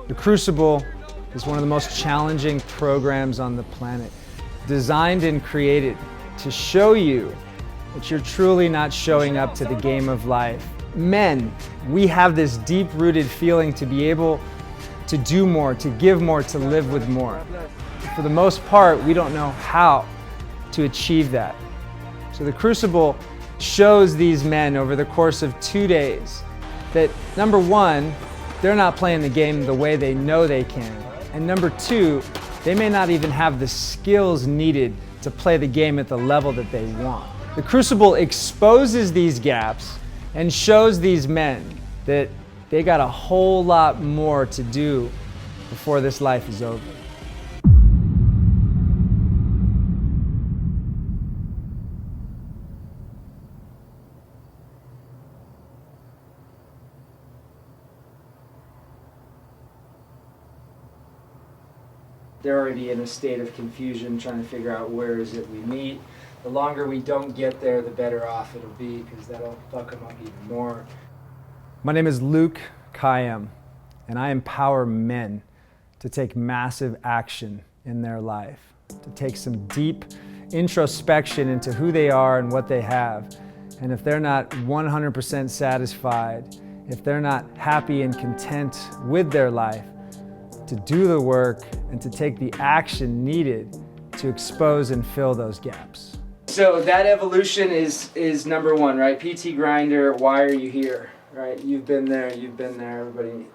The Crucible is one of the most challenging programs on the planet, designed and created to show you that you're truly not showing up to the game of life. Men, we have this deep-rooted feeling to be able to do more, to give more, to live with more. For the most part, we don't know how to achieve that. So the Crucible shows these men over the course of 2 days that, number one, they're not playing the game the way they know they can. And number two, they may not even have the skills needed to play the game at the level that they want. The Crucible exposes these gaps and shows these men that they got a whole lot more to do before this life is over. They're already in a state of confusion, trying to figure out where is it we meet. The longer we don't get there, the better off it'll be, because that'll fuck them up even more. My name is Luke Kayem, and I empower men to take massive action in their life, to take some deep introspection into who they are and what they have. And if they're not 100% satisfied, if they're not happy and content with their life, to do the work and to take the action needed to expose and fill those gaps. So that evolution is number one, right? PT grinder, why are you here? Right? You've been there,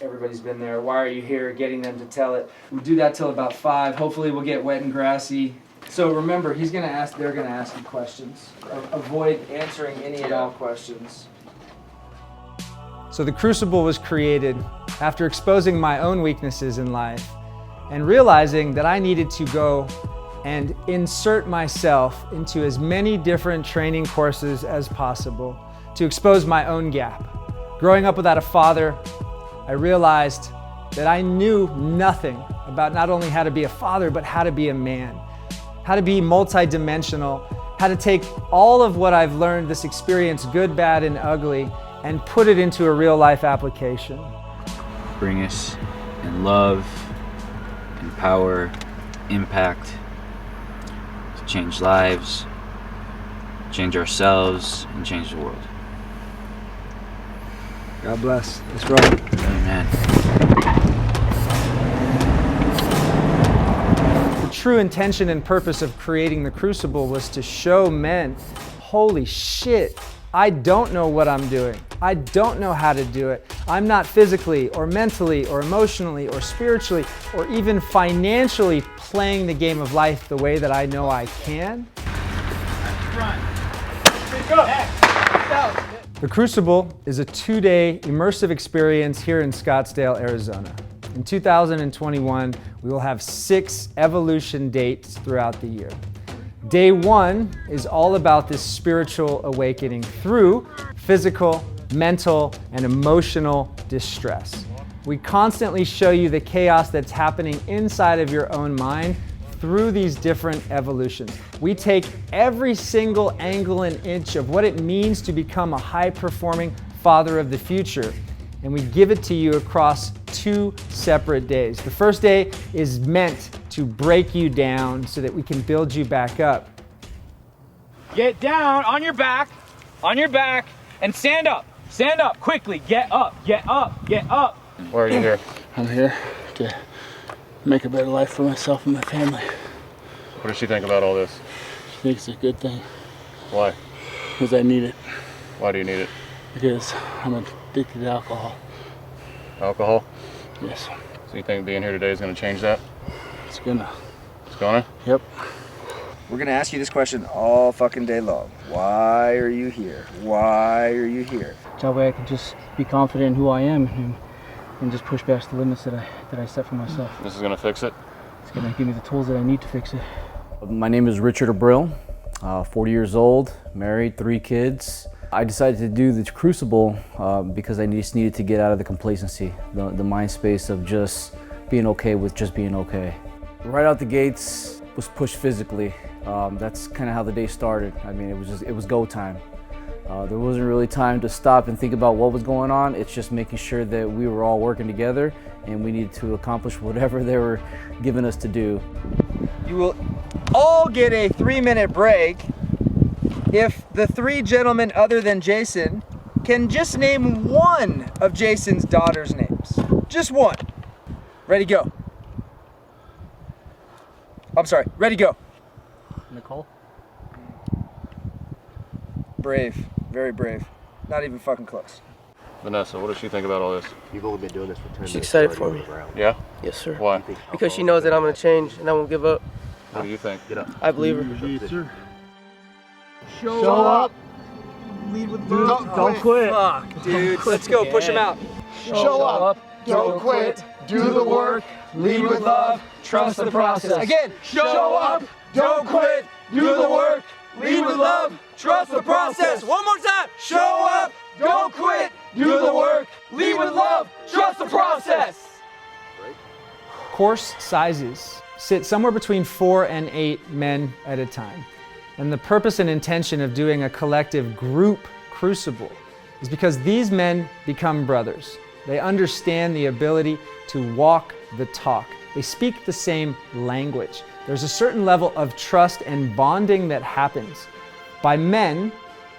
everybody's been there. Why are you here? Getting them to tell it. We do that till about 5. Hopefully we'll get wet and grassy. So remember, they're gonna ask you questions. Avoid answering any and all questions. So the Crucible was created after exposing my own weaknesses in life and realizing that I needed to go and insert myself into as many different training courses as possible to expose my own gap. Growing up without a father, I realized that I knew nothing about not only how to be a father, but how to be a man, how to be multidimensional, how to take all of what I've learned, this experience, good, bad, and ugly, and put it into a real life application. Bring us in love, in power, impact, to change lives, change ourselves, and change the world. God bless. Let's roll. Amen. The true intention and purpose of creating the Crucible was to show men, holy shit, I don't know what I'm doing. I don't know how to do it. I'm not physically or mentally or emotionally or spiritually or even financially playing the game of life the way that I know I can. The Crucible is a 2-day immersive experience here in Scottsdale, Arizona. In 2021, we will have 6 evolution dates throughout the year. Day 1 is all about this spiritual awakening through physical, mental, and emotional distress. We constantly show you the chaos that's happening inside of your own mind through these different evolutions. We take every single angle and inch of what it means to become a high-performing father of the future, and we give it to you across 2 separate days. The first day is meant to break you down so that we can build you back up. Get down on your back, and stand up. Stand up quickly. Get up, get up, get up. Why are you here? I'm here to make a better life for myself and my family. What does she think about all this? She thinks it's a good thing. Why? Because I need it. Why do you need it? Because I'm addicted to alcohol. Alcohol? Yes. So you think being here today is going to change that? It's gonna. It's gonna? Yep. We're gonna ask you this question all fucking day long. Why are you here? Why are you here? That way I can just be confident in who I am and just push past the limits that I set for myself. This is gonna fix it? It's gonna give me the tools that I need to fix it. My name is Richard Abril, 40 years old, married, 3 kids. I decided to do the Crucible because I just needed to get out of the complacency, the mind space of just being okay with just being okay. Right out the gates was pushed physically. That's kind of how the day started. I mean, it was go time. There wasn't really time to stop and think about what was going on. It's just making sure that we were all working together and we needed to accomplish whatever they were giving us to do. You will all get a 3-minute break if the 3 gentlemen other than Jason can just name one of Jason's daughter's names. Just one. Ready, go. I'm sorry, ready, go. Nicole? Brave, very brave. Not even fucking close. Vanessa, what does she think about all this? You've only been doing this for 10 minutes. She's excited for me. Yeah? Yes, sir. Why? Because she knows that I'm going to change and I won't give up. What do you think? Get up. I believe her. Show up. Lead with love. Don't quit. Fuck, dude. Let's go, push him out. Show up, don't quit, do the work, lead with love, trust the process. Again, show up, don't quit, do the work, lead with love, trust the process. One more time. Show up, don't quit, do the work, lead with love, trust the process. Course sizes sit somewhere between 4 and 8 men at a time. And the purpose and intention of doing a collective group crucible is because these men become brothers. They understand the ability to walk the talk. They speak the same language. There's a certain level of trust and bonding that happens. By men,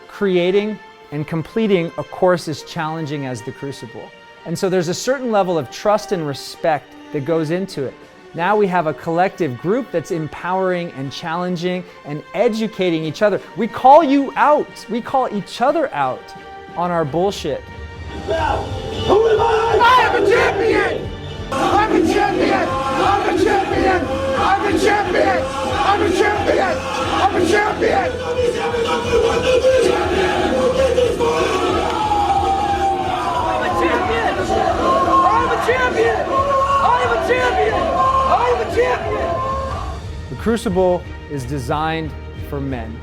creating and completing a course as challenging as the Crucible. And so there's a certain level of trust and respect that goes into it. Now we have a collective group that's empowering and challenging and educating each other. We call you out. We call each other out on our bullshit. Who am I? I am a champion! I'm a champion! I'm a champion! I'm a champion! I'm a champion! I'm a champion! I'm a champion! I'm a champion! I'm a champion! I'm a champion! The Crucible is designed for men.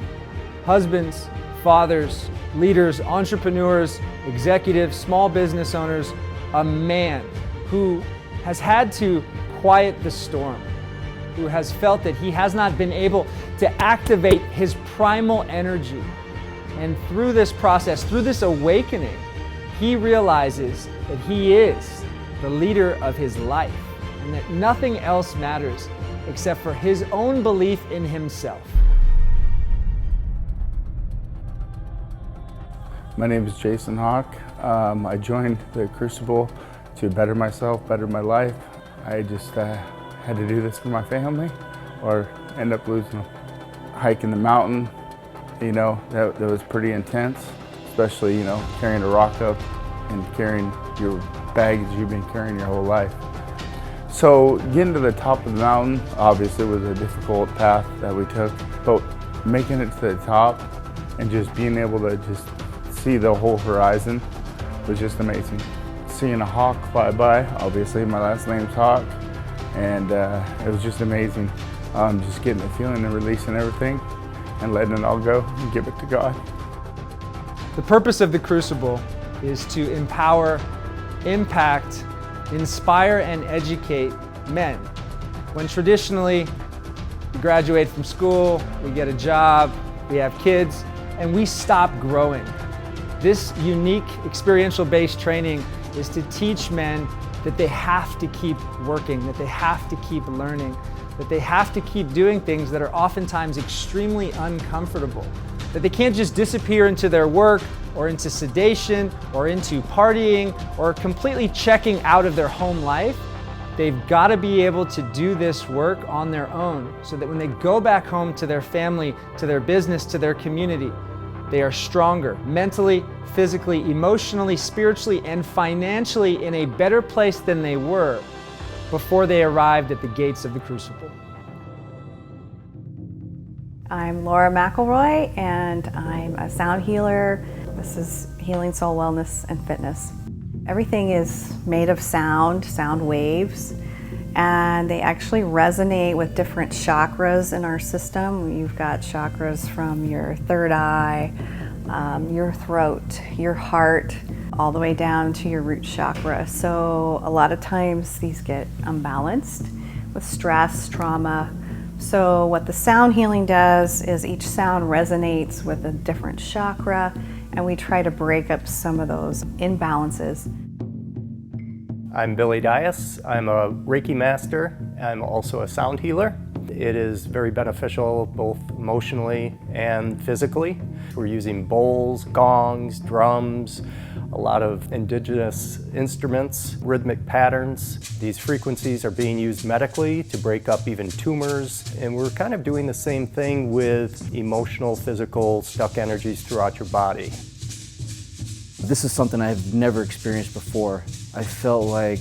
Husbands, fathers, leaders, entrepreneurs, executives, small business owners, a man who has had to quiet the storm, who has felt that he has not been able to activate his primal energy. And through this process, through this awakening, he realizes that he is the leader of his life and that nothing else matters except for his own belief in himself. My name is Jason Hawk. I joined the Crucible to better myself, better my life. I just had to do this for my family or end up losing a hike in the mountain. You know, that was pretty intense, especially, you know, carrying a rock up and carrying your baggage you've been carrying your whole life. So getting to the top of the mountain, obviously was a difficult path that we took, but making it to the top and just being able to just see the whole horizon was just amazing. Seeing a hawk fly by, obviously my last name's Hawk, and it was just amazing. Just getting the feeling and releasing everything and letting it all go and give it to God. The purpose of the Crucible is to empower, impact, inspire, and educate men. When traditionally we graduate from school, we get a job, we have kids, and we stop growing. This unique experiential-based training is to teach men that they have to keep working, that they have to keep learning, that they have to keep doing things that are oftentimes extremely uncomfortable, that they can't just disappear into their work or into sedation or into partying or completely checking out of their home life. They've got to be able to do this work on their own so that when they go back home to their family, to their business, to their community, they are stronger mentally, physically, emotionally, spiritually, and financially in a better place than they were before they arrived at the gates of the Crucible. I'm Laura Mcelroy, and I'm a sound healer. This is Healing Soul Wellness and Fitness. Everything is made of sound waves, and they actually resonate with different chakras in our system. You've got chakras from your third eye, your throat, your heart, all the way down to your root chakra. So a lot of times these get unbalanced with stress, trauma. So what the sound healing does is each sound resonates with a different chakra, and we try to break up some of those imbalances. I'm Billy Dyas. I'm a Reiki master. I'm also a sound healer. It is very beneficial both emotionally and physically. We're using bowls, gongs, drums, a lot of indigenous instruments, rhythmic patterns. These frequencies are being used medically to break up even tumors, and we're kind of doing the same thing with emotional, physical, stuck energies throughout your body. This is something I've never experienced before. I felt like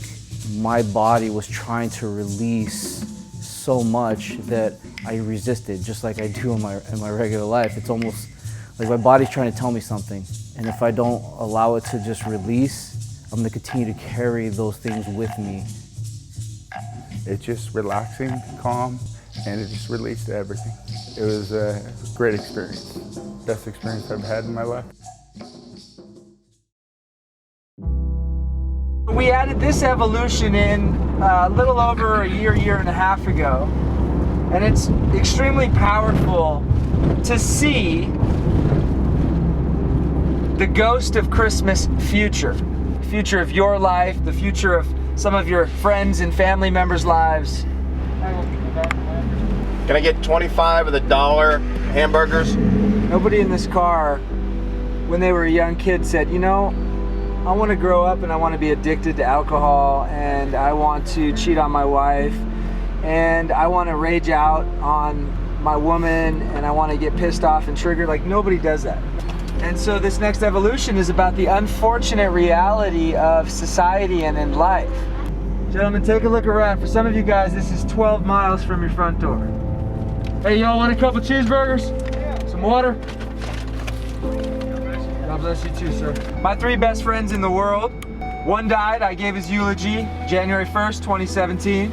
my body was trying to release so much that I resisted, just like I do in my regular life. It's almost like my body's trying to tell me something, and if I don't allow it to just release, I'm gonna continue to carry those things with me. It's just relaxing, calm, and it just released everything. It was a great experience. Best experience I've had in my life. We added this evolution in a little over a year and a half ago, and it's extremely powerful to see the ghost of Christmas future. The future of your life, the future of some of your friends and family members' lives. Can I get 25 of the $1 hamburgers? Nobody in this car, when they were a young kid, said, you know, I want to grow up and I want to be addicted to alcohol, and I want to cheat on my wife, and I want to rage out on my woman, and I want to get pissed off and triggered. Like, nobody does that. And so this next evolution is about the unfortunate reality of society and in life. Gentlemen, take a look around. For some of you guys, this is 12 miles from your front door. Hey, y'all want a couple cheeseburgers? Yeah. Some water? God bless you too, sir. My 3 best friends in the world. One died, I gave his eulogy, January 1st, 2017.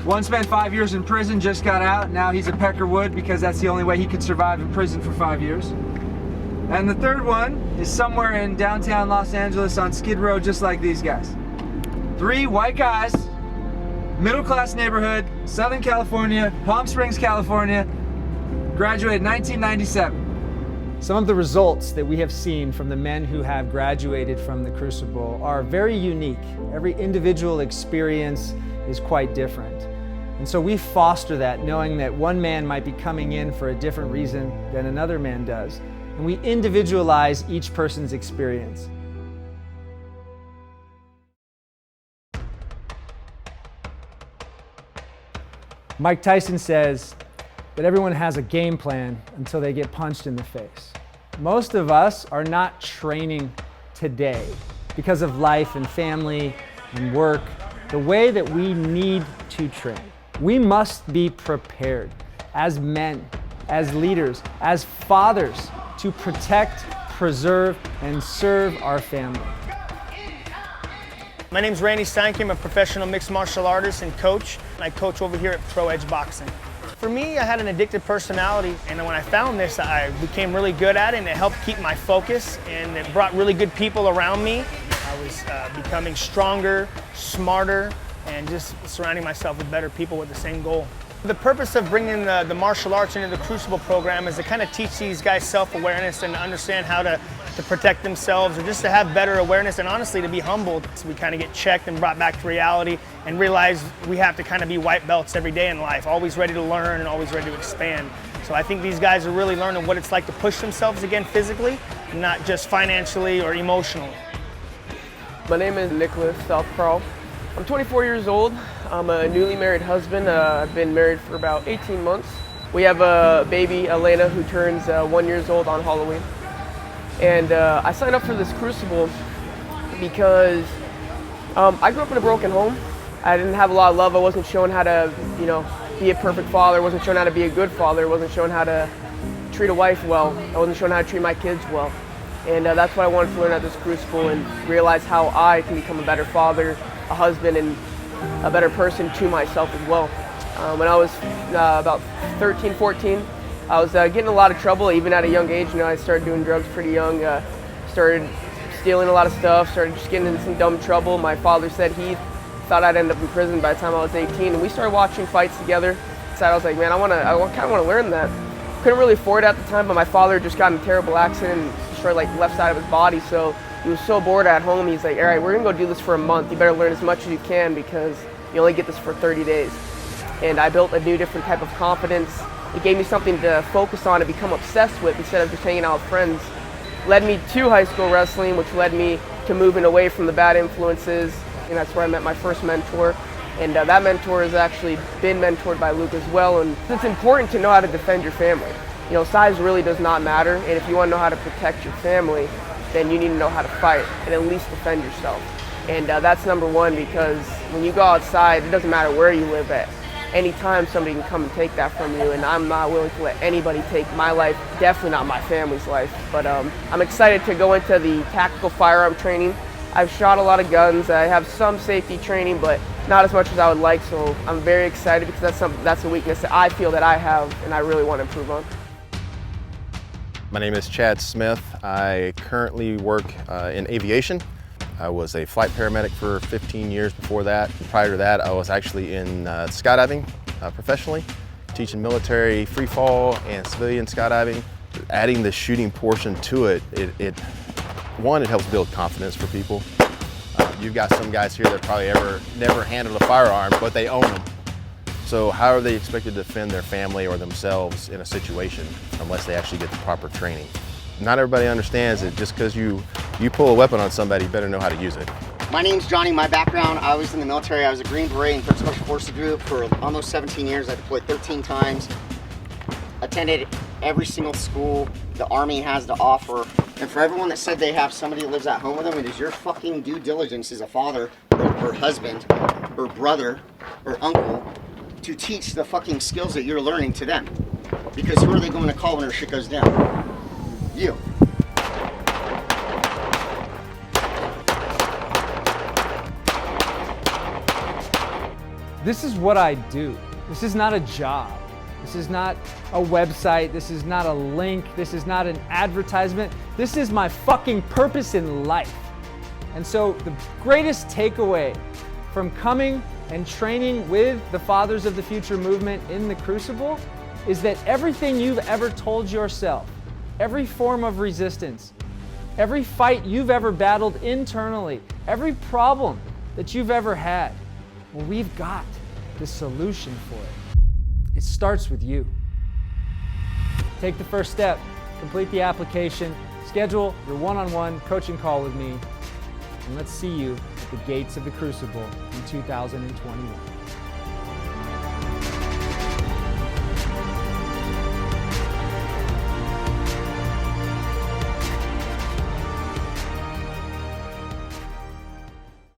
One spent 5 years in prison, just got out. Now he's a Peckerwood because that's the only way he could survive in prison for 5 years. And the third one is somewhere in downtown Los Angeles on Skid Row, just like these guys. 3 white guys, middle-class neighborhood, Southern California, Palm Springs, California, graduated 1997. Some of the results that we have seen from the men who have graduated from the Crucible are very unique. Every individual experience is quite different. And so we foster that, knowing that one man might be coming in for a different reason than another man does. And we individualize each person's experience. Mike Tyson says that everyone has a game plan until they get punched in the face. Most of us are not training today because of life and family and work the way that we need to train. We must be prepared as men, as leaders, as fathers to protect, preserve, and serve our family. My name's Randy Steinke. I'm a professional mixed martial artist and coach. I coach over here at Pro Edge Boxing. For me, I had an addictive personality, and when I found this, I became really good at it, and it helped keep my focus, and it brought really good people around me. I was becoming stronger, smarter, and just surrounding myself with better people with the same goal. The purpose of bringing the martial arts into the Crucible program is to kind of teach these guys self-awareness and to understand how to protect themselves, or just to have better awareness, and honestly to be humbled. So we kind of get checked and brought back to reality and realize we have to kind of be white belts every day in life, always ready to learn and always ready to expand. So I think these guys are really learning what it's like to push themselves again physically, not just financially or emotionally. My name is Nicholas Southpaw. I'm 24 years old. I'm a newly married husband. I've been married for about 18 months. We have a baby, Elena, who turns 1 year old on Halloween. And I signed up for this Crucible because I grew up in a broken home. I didn't have a lot of love. I wasn't shown how to, be a perfect father. I wasn't shown how to be a good father. I wasn't shown how to treat a wife well. I wasn't shown how to treat my kids well. And that's what I wanted to learn at this Crucible, and realize how I can become a better father, a husband, and a better person to myself as well. When I was about 13, 14, I was getting a lot of trouble, even at a young age. I started doing drugs pretty young, started stealing a lot of stuff, started just getting into some dumb trouble. My father said he thought I'd end up in prison by the time I was 18, and we started watching fights together. So I was like, man, I kind of want to learn that. Couldn't really afford it at the time, but my father just got in a terrible accident and destroyed like the left side of his body. So he was so bored at home, he's like, all right, we're gonna go do this for a month. You better learn as much as you can because you only get this for 30 days. And I built a new different type of confidence. It gave me something to focus on and become obsessed with instead of just hanging out with friends. Led me to high school wrestling, which led me to moving away from the bad influences. And that's where I met my first mentor. And that mentor has actually been mentored by Luke as well. And it's important to know how to defend your family. You know, size really does not matter. And if you want to know how to protect your family, then you need to know how to fight and at least defend yourself. And that's number one, because when you go outside, it doesn't matter where you live at. Anytime somebody can come and take that from you, and I'm not willing to let anybody take my life, definitely not my family's life. But I'm excited to go into the tactical firearm training. I've shot a lot of guns, I have some safety training, but not as much as I would like, so I'm very excited because that's a weakness that I feel that I have and I really want to improve on. My name is Chad Smith. I currently work in aviation. I was a flight paramedic for 15 years before that. Prior to that, I was actually in skydiving professionally, teaching military free fall and civilian skydiving. Adding the shooting portion to it, it helps build confidence for people. You've got some guys here that probably never handled a firearm, but they own them. So how are they expected to defend their family or themselves in a situation unless they actually get the proper training? Not everybody understands that just because you pull a weapon on somebody, you better know how to use it. My name's Johnny. My background, I was in the military. I was a Green Beret in 3rd Special Forces Group for almost 17 years. I deployed 13 times. Attended every single school the Army has to offer. And for everyone that said they have somebody that lives at home with them, it is your fucking due diligence as a father or husband or brother or uncle to teach the fucking skills that you're learning to them. Because who are they going to call when their shit goes down? You. This is what I do. This is not a job. This is not a website. This is not a link. This is not an advertisement. This is my fucking purpose in life. And so the greatest takeaway from coming and training with the Fathers of the Future movement in the Crucible is that everything you've ever told yourself, every form of resistance, every fight you've ever battled internally, every problem that you've ever had, well, we've got the solution for it. It starts with you. Take the first step, complete the application, schedule your one-on-one coaching call with me, and let's see you at the gates of the Crucible in 2021.